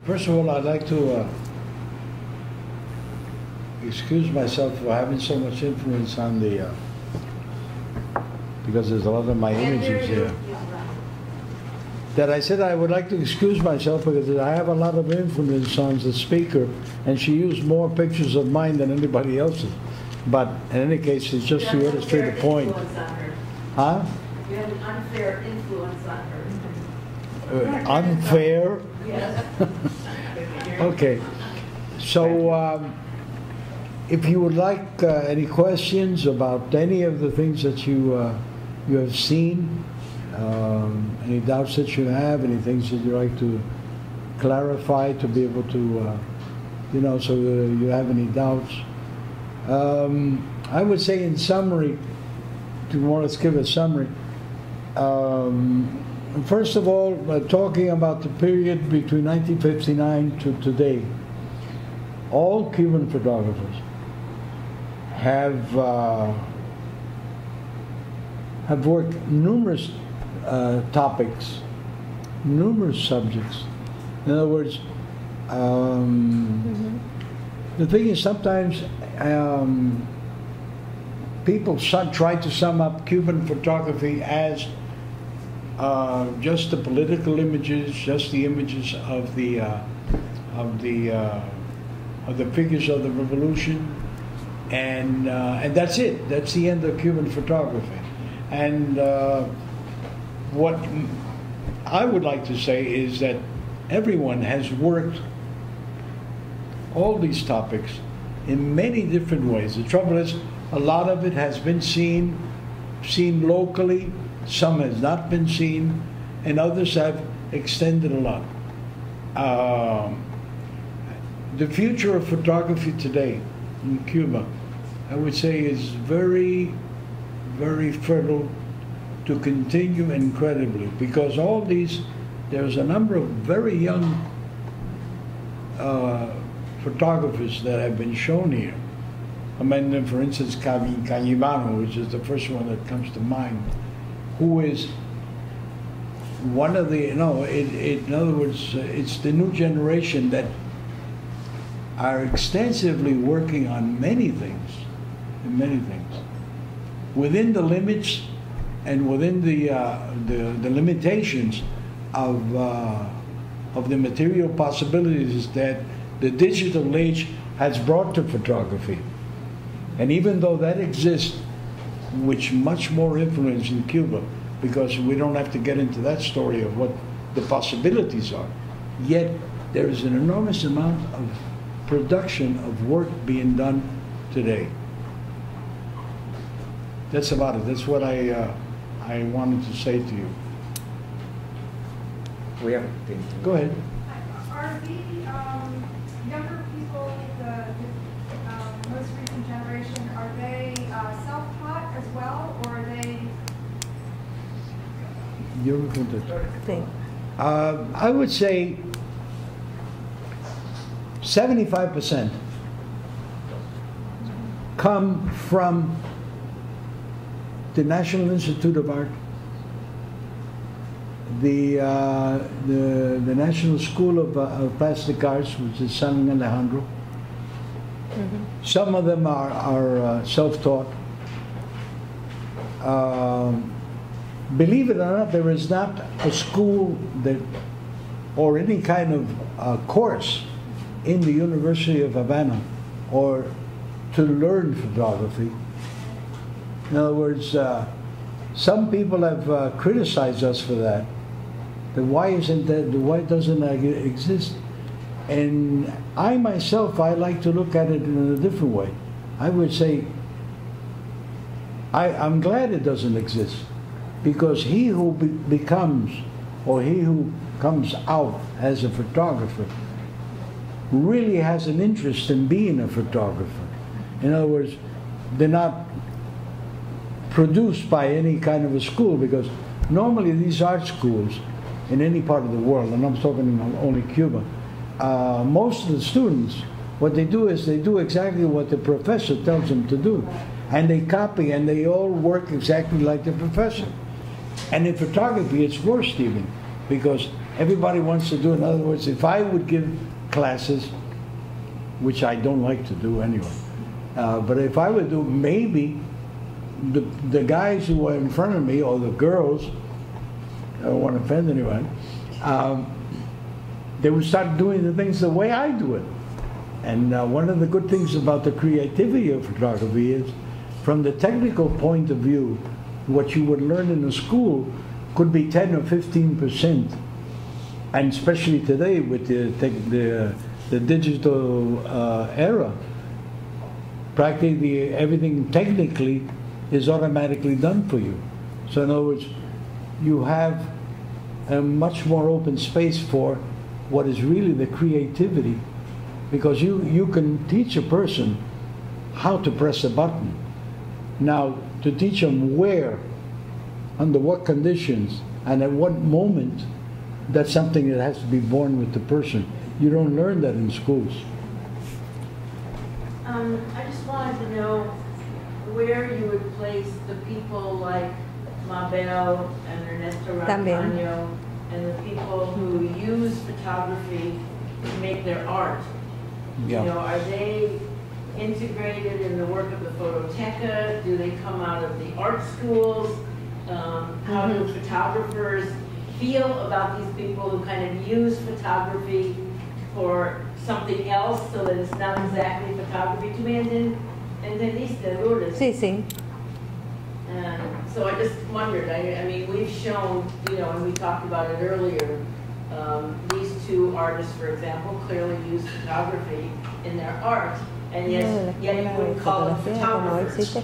First of all, I'd like to excuse myself for having so much influence on the, because there's a lot of my images here. That I said I would like to excuse myself because I have a lot of influence on the speaker, and she used more pictures of mine than anybody else's. But in any case, it's just to illustrate the point. Huh? You have an unfair influence on her. Unfair? Yes. Okay. So if you would like any questions about any of the things that you have seen, any doubts that you have, any things that you'd like to clarify to be able to, you know, so you have any doubts. I would say in summary, to more or less give a summary, first of all, talking about the period between 1959 to today, all Cuban photographers have worked numerous topics, numerous subjects. In other words, the thing is sometimes people try to sum up Cuban photography as just the political images, just the images of the figures of the revolution, and that's it. That's the end of Cuban photography. And what I would like to say is that everyone has worked all these topics in many different ways. The trouble is, a lot of it has been seen locally, some has not been seen, and others have extended a lot. The future of photography today in Cuba, I would say, is very, very fertile to continue incredibly, because all these, there's a number of very young photographers that have been shown here. I mean, for instance, Cañibano, which is the first one that comes to mind, who is one of the, in other words, it's the new generation that are extensively working on many things, within the limits and within the limitations of the material possibilities that the digital age has brought to photography. And even though that exists, with much more influence in Cuba, because we don't have to get into that story of what the possibilities are, yet there is an enormous amount of production of work being done today. That's about it. That's what I wanted to say to you. We have. Go ahead. Are the younger people, the most recent generation, are they self-taught as well, or are they? You're looking at I would say 75% come from the National Institute of Art, the National School of Plastic Arts, which is San Alejandro. Some of them are self-taught. Believe it or not, there is not a school that, or any kind of course in the University of Havana, or to learn photography. In other words, some people have criticized us for that. Then why doesn't that exist? And I myself, I like to look at it in a different way. I would say, I'm glad it doesn't exist, because he who becomes, or he who comes out as a photographer, really has an interest in being a photographer. In other words, they're not produced by any kind of a school, because normally these art schools in any part of the world, and I'm talking only Cuba, most of the students What they do is they do exactly what the professor tells them to do. And they copy, and they all work exactly like the professor. And in photography, it's worse even, because everybody wants to do, in other words, if I would give classes, which I don't like to do anyway, but if I would do, maybe the guys who were in front of me, or the girls, I don't want to offend anyone, they would start doing the things the way I do it. And one of the good things about the creativity of photography is, from the technical point of view, what you would learn in a school could be 10 or 15%. And especially today with the digital era, practically everything technically is automatically done for you. So in other words, you have a much more open space for what is really the creativity, because you can teach a person how to press a button. Now, to teach them where, under what conditions, and at what moment, that's something that has to be born with the person. You don't learn that in schools. I just wanted to know where you would place the people like Mabel and Ernesto Rancaño and the people who use photography to make their art. Yeah. You know, are they integrated in the work of the Fototeca? Do they come out of the art schools? How do photographers feel about these people who kind of use photography for something else, so that it's not exactly photography? ¿Tú me entendiste, Lourdes? Sí, sí. So I just wondered, I mean, we've shown, you know, and we talked about it earlier, these two artists, for example, clearly use photography in their art, and yet you would call them photographers.